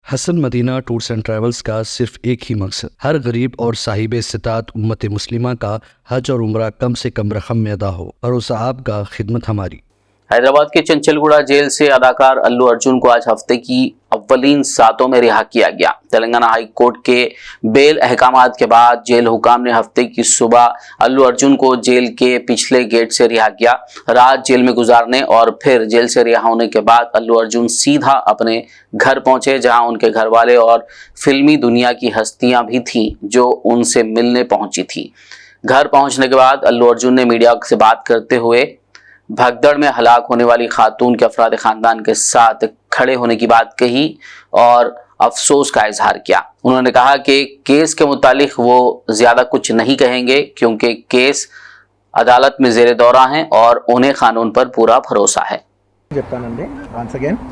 Hasan Madina tours and travels کا صرف ایک ہی مقصد ہر غریب اور صاحب استطاعت امت مسلمہ کا حج اور عمرہ کم سے کم رقم میں ادا ہو۔ بھروسہ آپ کا، خدمت ہماری۔ حیدرآباد کے چنچل گوڑہ جیل سے اداکار الو ارجن کو آج ہفتے کی اولین ساعتوں میں رہا کیا گیا۔ تلنگانہ ہائی کورٹ کے بیل احکامات کے بعد جیل حکام نے ہفتے کی صبح الو ارجن کو جیل کے پچھلے گیٹ سے رہا کیا۔ رات جیل میں گزارنے اور پھر جیل سے رہا ہونے کے بعد الو ارجن سیدھا اپنے گھر پہنچے، جہاں ان کے گھر والے اور فلمی دنیا کی ہستیاں بھی تھیں جو ان سے ملنے پہنچی تھی۔ گھر پہنچنے کے بعد الو ارجن نے میڈیا سے بات کرتے ہوئے بھگدڑ میں ہلاک ہونے والی خاتون کے افراد خاندان کے ساتھ کھڑے ہونے کی بات کہی اور افسوس کا اظہار کیا۔ انہوں نے کہا کہ کیس کے متعلق وہ زیادہ کچھ نہیں کہیں گے کیونکہ کیس عدالت میں زیر دورہ ہیں اور انہیں قانون پر پورا بھروسہ ہے۔ Once again,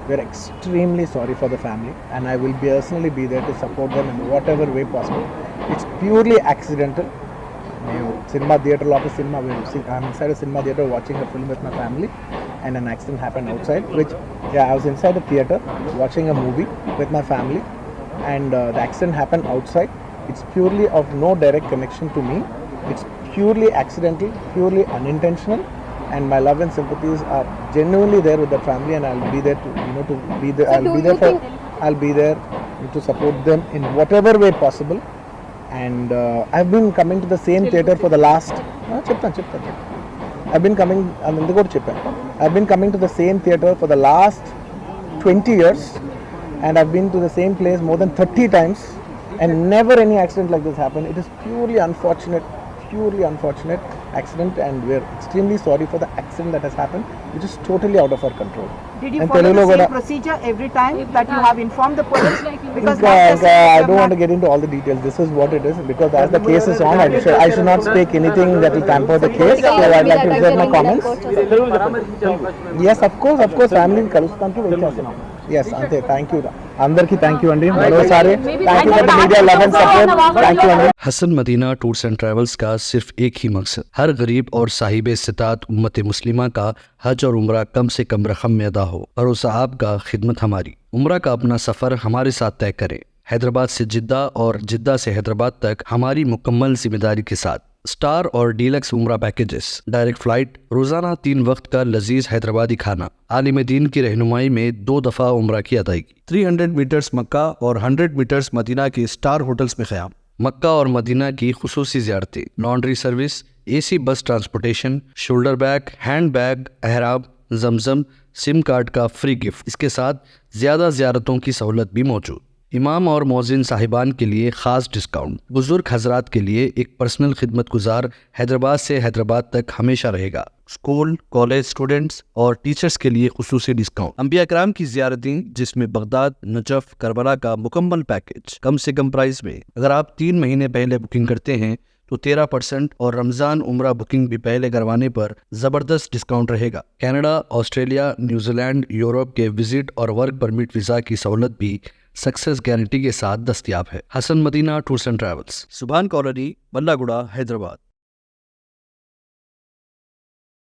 we are extremely sorry for the family and I will personally be there to support them in whatever way possible. It's purely accidental. Cinema theatre, lot of cinema. I'm inside a cinema theatre watching a film with my family, and an accident happened outside. I was inside a theatre watching a movie with my family, and the accident happened outside. It's purely of no direct connection to me. It's purely accidental, purely unintentional, and my love and sympathies are genuinely there with the family, and I'll be there to be there. I'll be there to support them in whatever way possible. And I've been coming to the same theatre for the last I've been coming to the same theatre for the last 20 years, and I've been to the same place more than 30 times, and never any accident like this happened. It is purely unfortunate accident, and we're extremely sorry for the accident that has happened, which is totally out of our control. Did you follow the same procedure every time that you have informed the police? Because I don't want to get into all the details. This is what it is, because as the case is on, I should not speak anything that will tamper the case, so I'd like to reserve my comments. Yes, of course, family kalustanti velchestunam. Yes, ante, thank you. అందరికీ thank you అండి, మరోసారి thank you for the media love and support, thank you అండి۔ حسن Madina tours and travels کا صرف ایک ہی مقصد ہر غریب اور صاحب استطاعت امت مسلمہ کا حج اور عمرہ کم سے کم رقم میں ادا ہو۔ بھروسہ آپ کا، خدمت ہماری۔ عمرہ کا اپنا سفر ہمارے ساتھ طے کریں۔ حیدرآباد سے جدہ اور جدہ سے حیدرآباد تک ہماری مکمل ذمہ داری کے ساتھ۔ اسٹار اور ڈیلکس عمرہ پیکیجز، ڈائریکٹ فلائٹ، روزانہ 3 وقت کا لذیذ حیدرآبادی کھانا، عالم دین کی رہنمائی میں 2 دفعہ عمرہ کی ادائیگی، 300 میٹرز مکہ اور 100 میٹرز مدینہ کے اسٹار ہوٹلز میں قیام، مکہ اور مدینہ کی خصوصی زیارتیں، laundry service, A C bus transportation, shoulder bag, hand bag, احرام، زمزم، سم کارڈ کا فری گفٹ۔ اس کے ساتھ زیادہ زیارتوں کی سہولت بھی موجود۔ امام اور مؤذن صاحبان کے لیے خاص ڈسکاؤنٹ، بزرگ حضرات کے لیے ایک پرسنل خدمت گزار حیدرآباد سے حیدرآباد تک ہمیشہ رہے گا۔ اسکول، کالج اسٹوڈنٹس اور ٹیچرز کے لیے خصوصی ڈسکاؤنٹ۔ انبیاء کرام کی زیارتیں جس میں بغداد، نجف، کربلا کا مکمل پیکج کم سے کم پرائز میں۔ اگر آپ 3 مہینے پہلے بکنگ کرتے ہیں تو 13% اور رمضان عمرہ بکنگ بھی پہلے کروانے پر زبردست ڈسکاؤنٹ رہے گا۔ Canada, Australia, New Zealand, Europe کے وزٹ اور ورک پرمٹ ویزا کی سہولت بھی سکسیس گارنٹی کے ساتھ دستیاب ہے۔ Hasan Madina tours and travels, Subhan colony, Bulla Garha, Hyderabad.